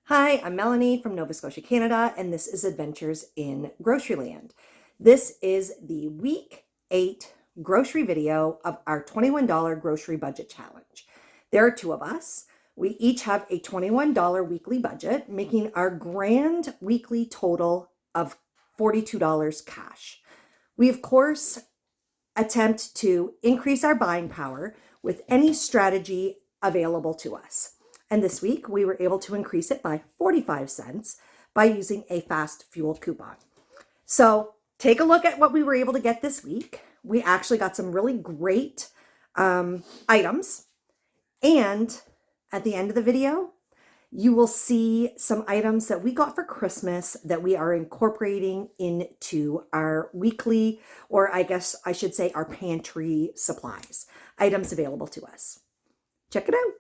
Hi, I'm Melanie from Nova Scotia, Canada, and this is Adventures in Groceryland. This is the week 8 grocery video of our $21 grocery budget challenge. There are two of us. We each have a $21 weekly budget, making our grand weekly total of $42 cash. We, of course, attempt to increase our buying power with any strategy available to us. And this week, we were able to increase it by 45 cents by using a fast fuel coupon. So take a look at what we were able to get this week. We actually got some really great items. And at the end of the video, you will see some items that we got for Christmas that we are incorporating into our weekly, or I guess I should say our pantry supplies, items available to us. Check it out.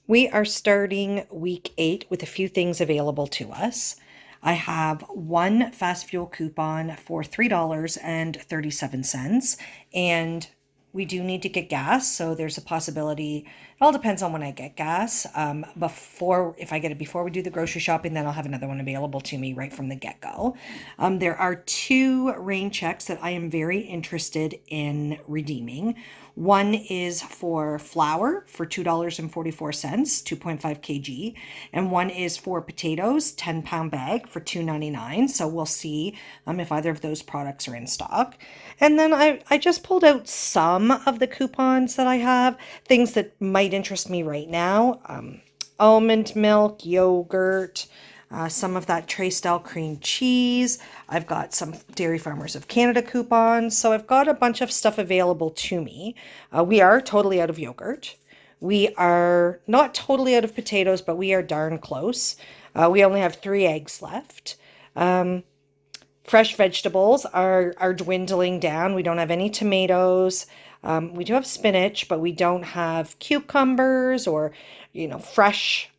We are starting week 8 with a few things available to us. I have one fast fuel coupon for $3.37, and we do need to get gas, so there's a possibility. It all depends on when I get gas. If I get it before we do the grocery shopping, then I'll have another one available to me right from the get-go. There are 2 rain checks that I am very interested in redeeming. One is for flour for $2.44, 2.5 kg, and one is for potatoes, 10-pound bag for $2.99. So we'll see if either of those products are in stock. And then I just pulled out some of the coupons that I have, things that might interest me right now. Almond milk, yogurt, some of that Tray-style cream cheese. I've got some Dairy Farmers of Canada coupons. So I've got a bunch of stuff available to me. We are totally out of yogurt. We are not totally out of potatoes, but we are darn close. We only have 3 eggs left. Fresh vegetables are dwindling down. We don't have any tomatoes. We do have spinach, but we don't have cucumbers or, fresh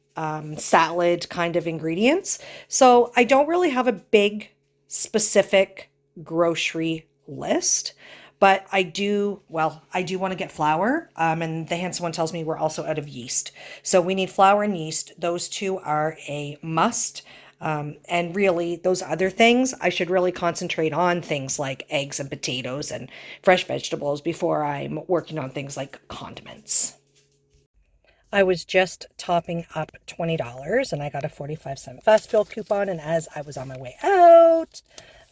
salad kind of ingredients. So I don't really have a big specific grocery list, but I do want to get flour. And the handsome one tells me we're also out of yeast. So we need flour and yeast. Those 2 are a must. And really, those other things, I should really concentrate on things like eggs and potatoes and fresh vegetables before I'm working on things like condiments. I was just topping up $20 and I got a 45-cent fast fuel coupon. And as I was on my way out,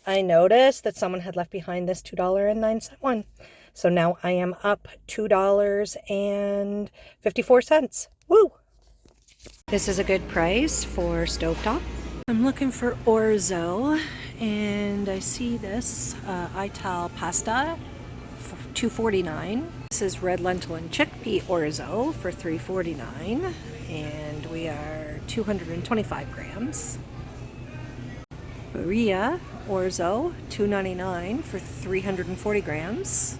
I noticed that someone had left behind this $2.09 one. So now I am up $2.54. Woo! This is a good price for stovetop. I'm looking for orzo, and I see this Ital pasta for $2.49. This is red lentil and chickpea orzo for $3.49, and we are 225 grams. Berea orzo, $2.99 for 340 grams.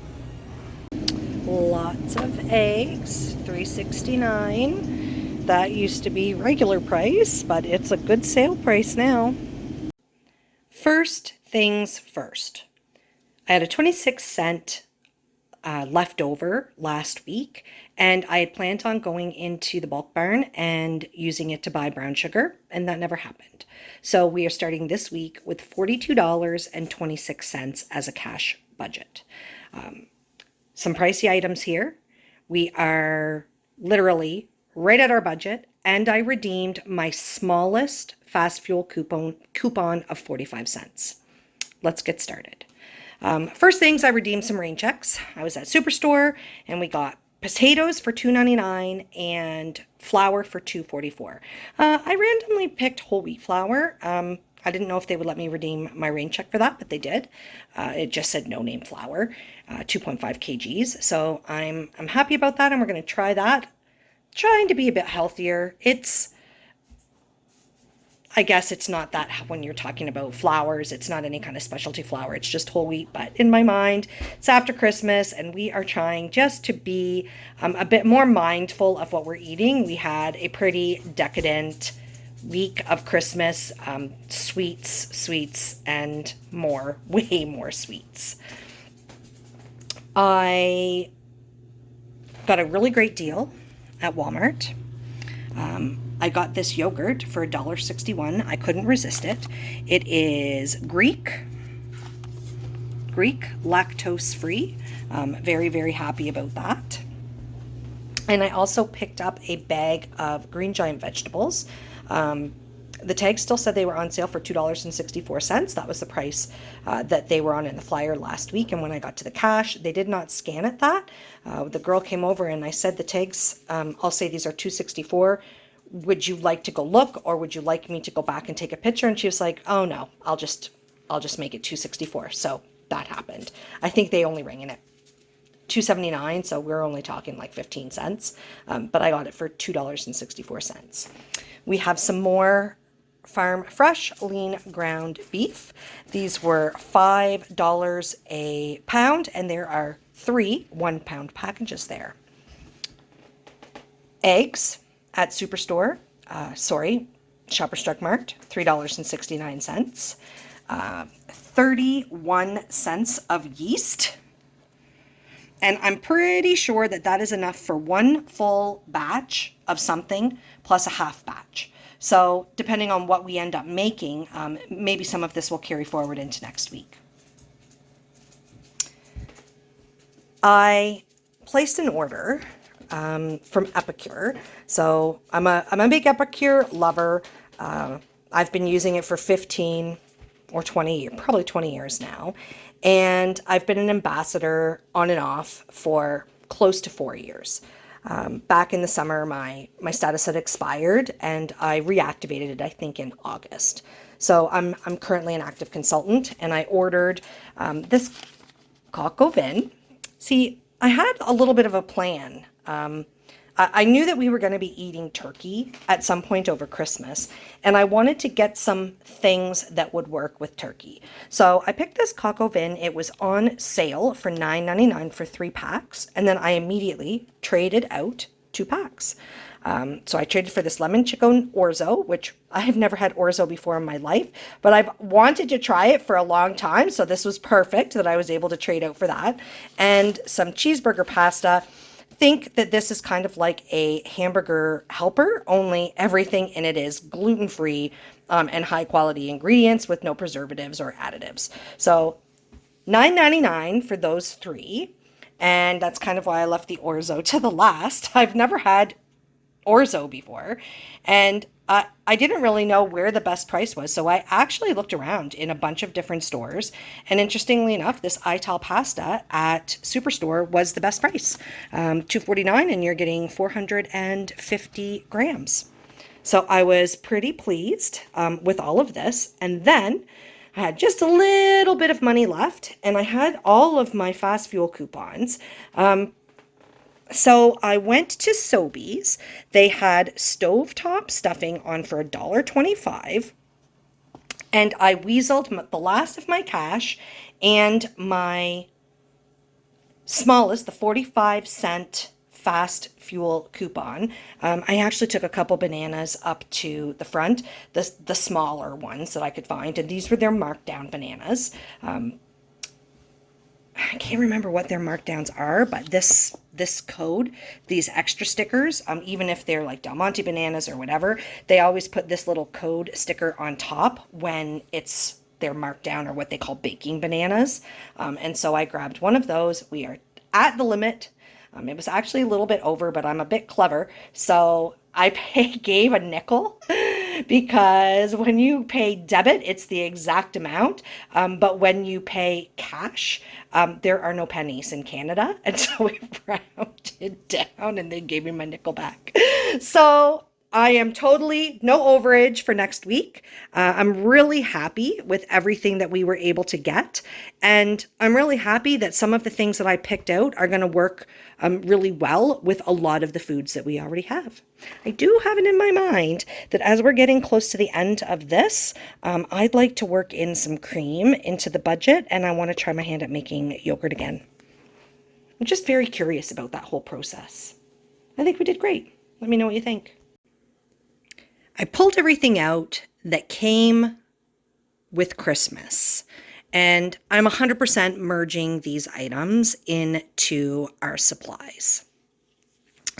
Lots of eggs, $3.69. That used to be regular price, but it's a good sale price now. First things first. I had a 26-cent left over last week, and I had planned on going into the bulk barn and using it to buy brown sugar, and that never happened. So we are starting this week with $42.26 as a cash budget. Some pricey items here. We are literally right at our budget, and I redeemed my smallest fast fuel coupon of 45 cents. Let's get started. First things, I redeemed some rain checks. I was at Superstore, and we got potatoes for $2.99 and flour for $2.44. I randomly picked whole wheat flour. I didn't know if they would let me redeem my rain check for that, but they did. It just said no name flour, 2.5 kgs. So I'm happy about that, and we're going to try that. Trying to be a bit healthier. I guess it's not that when you're talking about flours, it's not any kind of specialty flour. It's just whole wheat. But in my mind, it's after Christmas, and we are trying just to be a bit more mindful of what we're eating. We had a pretty decadent week of Christmas, sweets, and way more sweets. I got a really great deal at Walmart. I got this yogurt for $1.61. I couldn't resist it. It is Greek, lactose free. Very, very happy about that. And I also picked up a bag of Green Giant vegetables. The tag still said they were on sale for $2.64. That was the price that they were on in the flyer last week. And when I got to the cash, they did not scan it that. The girl came over and I said the tags, I'll say these are $2.64. Would you like to go look, or would you like me to go back and take a picture? And she was like, oh no, I'll just make it $2.64. So that happened. I think they only rang in it $2.79, so we're only talking like 15 cents, but I got it for $2.64. We have some more farm fresh lean ground beef. These were $5 a pound, and there are 3 1-pound packages there. Eggs at Superstore, Shoppers Drug Mart, $3.69. 31 cents of yeast. And I'm pretty sure that that is enough for one full batch of something plus a half batch. So depending on what we end up making, maybe some of this will carry forward into next week. I placed an order from Epicure. So I'm a big Epicure lover. I've been using it for 15 or 20 years, probably 20 years now. And I've been an ambassador on and off for close to 4 years. Back in the summer, my status had expired and I reactivated it, I think, in August. So I'm currently an active consultant, and I ordered this coq au vin. See, I had a little bit of a plan. I knew that we were going to be eating turkey at some point over Christmas, and I wanted to get some things that would work with turkey. So I picked this coq au vin. It was on sale for $9.99 for 3 packs, and then I immediately traded out 2 packs. So I traded for this lemon chicken orzo, which I have never had orzo before in my life, but I've wanted to try it for a long time, so this was perfect that I was able to trade out for that. And some cheeseburger pasta. Think that this is kind of like a hamburger helper, only everything in it is gluten-free and high-quality ingredients with no preservatives or additives. So $9.99 for those 3, and that's kind of why I left the orzo to the last. I've never had orzo before, and I didn't really know where the best price was, so I actually looked around in a bunch of different stores, and interestingly enough, this Ital pasta at Superstore was the best price, $2.49, and you're getting 450 grams. So I was pretty pleased with all of this, and then I had just a little bit of money left, and I had all of my fast fuel coupons. So I went to Sobeys. They had stovetop stuffing on for $1.25. And I weaseled the last of my cash and my smallest, the 45-cent fast fuel coupon. I actually took a couple bananas up to the front, the smaller ones that I could find. And these were their markdown bananas. I can't remember what their markdowns are, but this code, these extra stickers, even if they're like Del Monte bananas or whatever, they always put this little code sticker on top when it's their markdown or what they call baking bananas. And so I grabbed one of those. We are at the limit. It was actually a little bit over, but I'm a bit clever. So I gave a nickel because when you pay debit, it's the exact amount. But when you pay cash, there are no pennies in Canada. And so we rounded down and they gave me my nickel back. So I am totally no overage for next week. I'm really happy with everything that we were able to get. And I'm really happy that some of the things that I picked out are going to work really well with a lot of the foods that we already have. I do have it in my mind that as we're getting close to the end of this, I'd like to work in some cream into the budget, and I want to try my hand at making yogurt again. I'm just very curious about that whole process. I think we did great. Let me know what you think. I pulled everything out that came with Christmas, and I'm 100% merging these items into our supplies.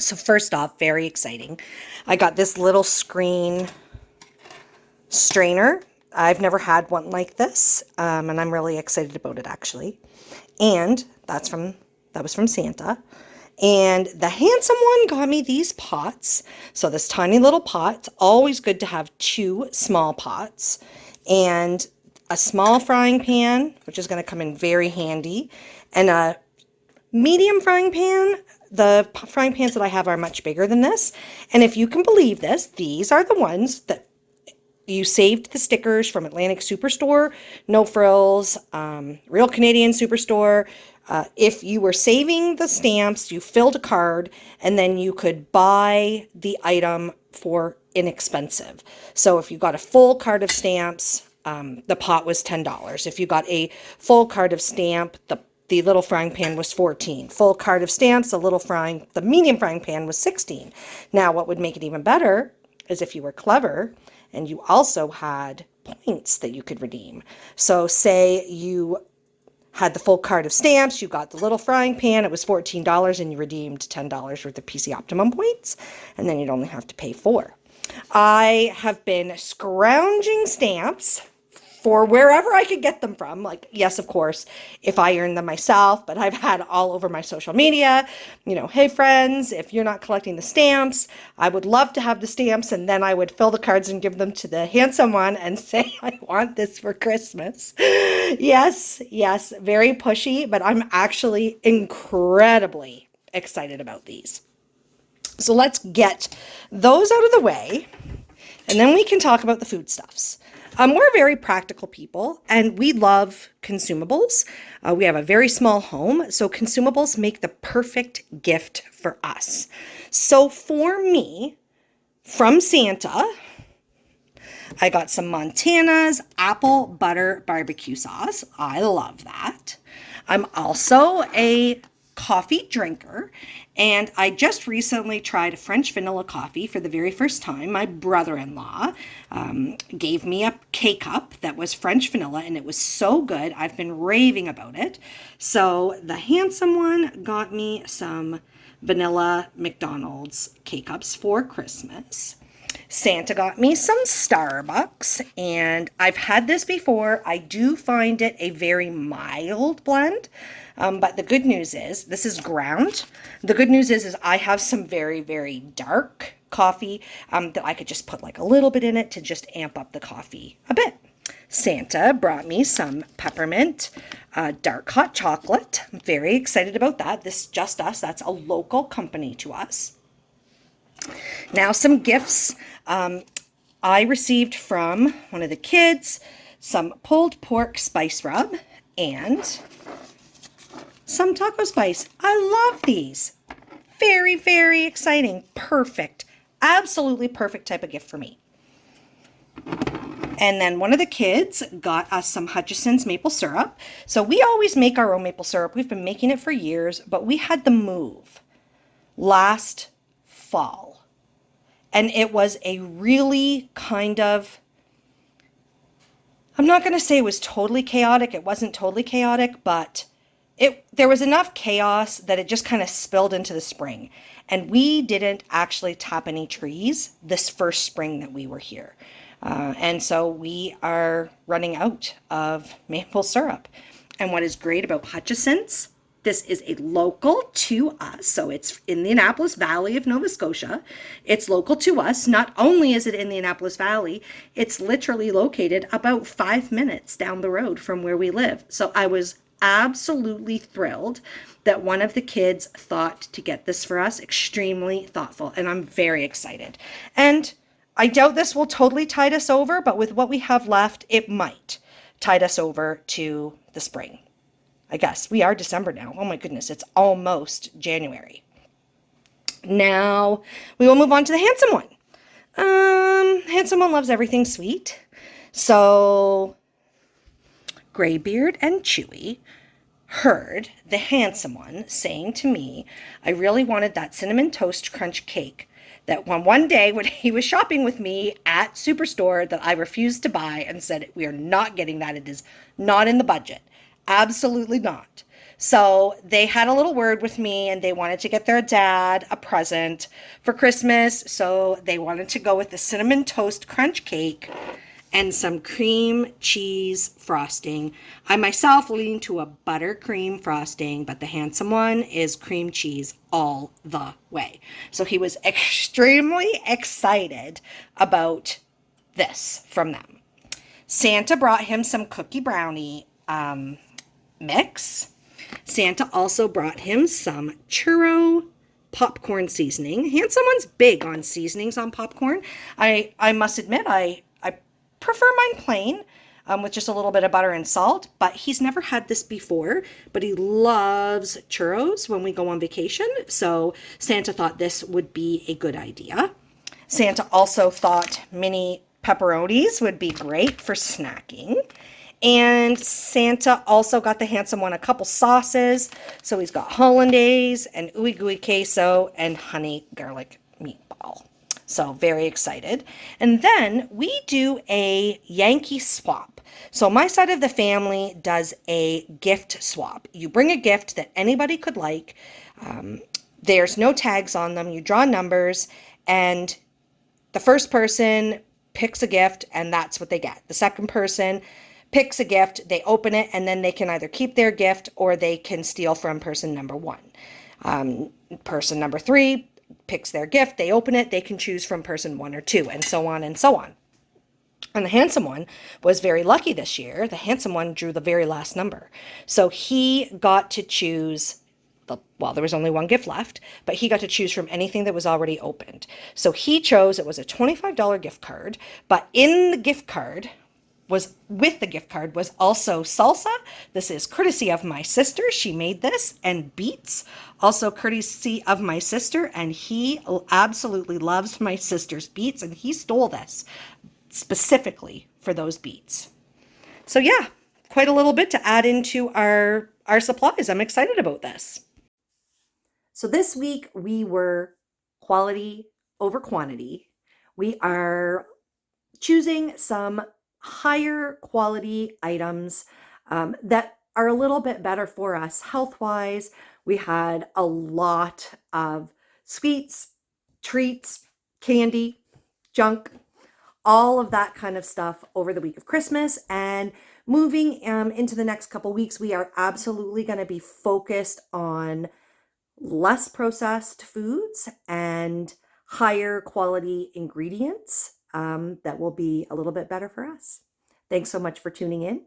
So first off, very exciting. I got this little screen strainer. I've never had one like this, and I'm really excited about it actually. And that was from Santa. And the handsome one got me these pots. So this tiny little pot. Always good to have two small pots and a small frying pan, which is going to come in very handy, and a medium frying pan. The frying pans that I have are much bigger than this. And if you can believe this, these are the ones that you saved the stickers from Atlantic Superstore, No Frills, Real Canadian Superstore. If you were saving the stamps, you filled a card and then you could buy the item for inexpensive. So if you got a full card of stamps, the pot was $10. If you got a full card of stamp, the little frying pan was $14. Full card of stamps, the medium frying pan was $16. Now, what would make it even better is if you were clever and you also had points that you could redeem. So say you had the full card of stamps, you got the little frying pan, it was $14, and you redeemed $10 worth of PC Optimum points, and then you'd only have to pay $4. I have been scrounging stamps for wherever I could get them from. Like, yes, of course, if I earned them myself, but I've had all over my social media, hey friends, if you're not collecting the stamps, I would love to have the stamps, and then I would fill the cards and give them to the handsome one and say, I want this for Christmas. Yes, very pushy, but I'm actually incredibly excited about these. So let's get those out of the way, and then we can talk about the foodstuffs. We're very practical people, and we love consumables. We have a very small home, so consumables make the perfect gift for us. So for me, from Santa, I got some Montana's apple butter barbecue sauce. I love that. I'm also a coffee drinker, and I just recently tried a French vanilla coffee for the very first time. My brother-in-law gave me a K-cup that was French vanilla, and it was so good. I've been raving about it. So the handsome one got me some vanilla McDonald's K-cups for Christmas. Santa got me some Starbucks, and I've had this before. I do find it a very mild blend, but the good news is, this is ground. The good news is I have some very, very dark coffee that I could just put like a little bit in it to just amp up the coffee a bit. Santa brought me some peppermint dark hot chocolate. I'm very excited about that. This is Just Us. That's a local company to us. Now some gifts. I received from one of the kids some pulled pork spice rub and some taco spice. I love these. Very, very exciting. Perfect. Absolutely perfect type of gift for me. And then one of the kids got us some Hutchison's maple syrup. So we always make our own maple syrup. We've been making it for years, but we had the move last fall. And it was a really kind of, I'm not going to say it was totally chaotic. It wasn't totally chaotic, but there was enough chaos that it just kind of spilled into the spring. And we didn't actually tap any trees this first spring that we were here. And so we are running out of maple syrup. And what is great about Hutchison's, this is a local to us, so it's in the Annapolis Valley of Nova Scotia. It's local to us. Not only is it in the Annapolis Valley, it's literally located about 5 minutes down the road from where we live. So I was absolutely thrilled that one of the kids thought to get this for us. Extremely thoughtful, and I'm very excited. And I doubt this will totally tide us over, but with what we have left, it might tide us over to the spring. I guess we are December now. Oh my goodness, it's almost January. Now we will move on to the handsome one. Handsome one loves everything sweet. So Graybeard and Chewy heard the handsome one saying to me, I really wanted that cinnamon toast crunch cake that one day when he was shopping with me at Superstore that I refused to buy and said, we are not getting that. It is not in the budget. Absolutely not. So they had a little word with me and they wanted to get their dad a present for Christmas. So they wanted to go with the cinnamon toast crunch cake and some cream cheese frosting. I myself lean to a buttercream frosting, but the handsome one is cream cheese all the way. So he was extremely excited about this from them. Santa brought him some cookie brownie mix. Santa also brought him some churro popcorn seasoning. Handsome one's big on seasonings on popcorn. I must admit, I prefer mine plain with just a little bit of butter and salt, but he's never had this before, but he loves churros when we go on vacation. So Santa thought this would be a good idea. Santa also thought mini pepperonis would be great for snacking. And Santa also got the handsome one a couple sauces. So he's got hollandaise and ooey gooey queso and honey garlic meatball. So very excited. And then we do a Yankee swap. So my side of the family does a gift swap. You bring a gift that anybody could like. There's no tags on them. You draw numbers and the first person picks a gift and that's what they get. The second person picks a gift, they open it, and then they can either keep their gift or they can steal from person number one. Person number three picks their gift, they open it, they can choose from person one or two, and so on and so on. And the handsome one was very lucky this year. The handsome one drew the very last number. So he got to choose, well, there was only one gift left, but he got to choose from anything that was already opened. So he chose, it was a $25 gift card, but in the gift card, with the gift card was also salsa. This is courtesy of my sister. She made this, and beets, also courtesy of my sister, and he absolutely loves my sister's beets, and he stole this specifically for those beets. So yeah, quite a little bit to add into our supplies. I'm excited about this. So this week we were quality over quantity. We are choosing some higher quality items that are a little bit better for us health wise. We had a lot of sweets, treats, candy, junk, all of that kind of stuff over the week of Christmas. And moving into the next couple weeks, we are absolutely going to be focused on less processed foods and higher quality ingredients that will be a little bit better for us. Thanks so much for tuning in.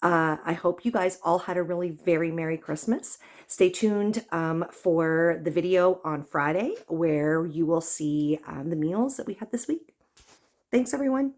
I hope you guys all had a really very Merry Christmas. Stay tuned for the video on Friday where you will see the meals that we had this week. Thanks, everyone.